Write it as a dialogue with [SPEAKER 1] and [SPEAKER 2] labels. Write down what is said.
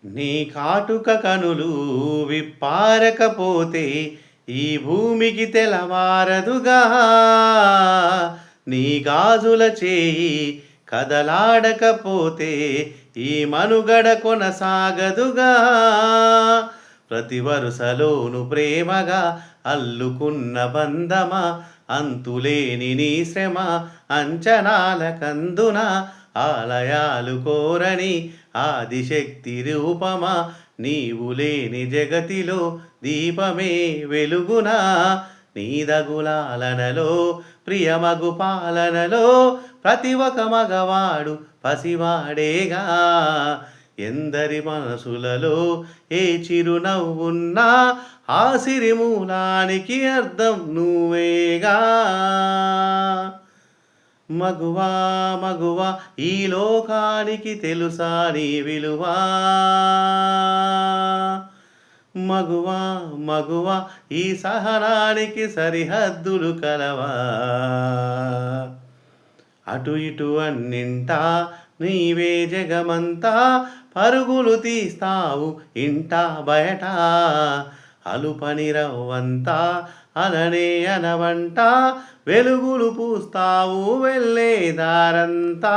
[SPEAKER 1] నీ కాటుక కనులు విప్పారకపోతే ఈ భూమికి తెలవారదుగా. నీ గాజుల చేయి కదలాడకపోతే ఈ మనుగడ కొనసాగదుగా. ప్రతి వరుసలోను ప్రేమగా అల్లుకున్న బంధమా, అంతులేని నీ శ్రమ అంచనాల కందున ఆలయాలు కోరని ఆదిశక్తి రూపమా, నీవు లేని జగతిలో దీపమే వెలుగునా. నీదగులాలనలో ప్రియమగు పాలనలో ప్రతి ఒక్క మగవాడు పసివాడేగా. ఎందరి మనసులలో ఏ చిరునవ్వున్నా ఆ సిరిమూలానికి అర్థం నువ్వేగా. మగువా మగువా ఈ లోకానికి తెలుసా నీ విలువా. మగువా మగువా ఈ సహనానికి సరిహద్దులు కలవా. అటు ఇటు అన్నింటా నీవే జగమంతా, పరుగులు తీస్తావు ఇంట బయట. అలుపని రవ్వంతా అననే అనవంట, వెలుగులు పూస్తావు వెళ్ళే దారంతా.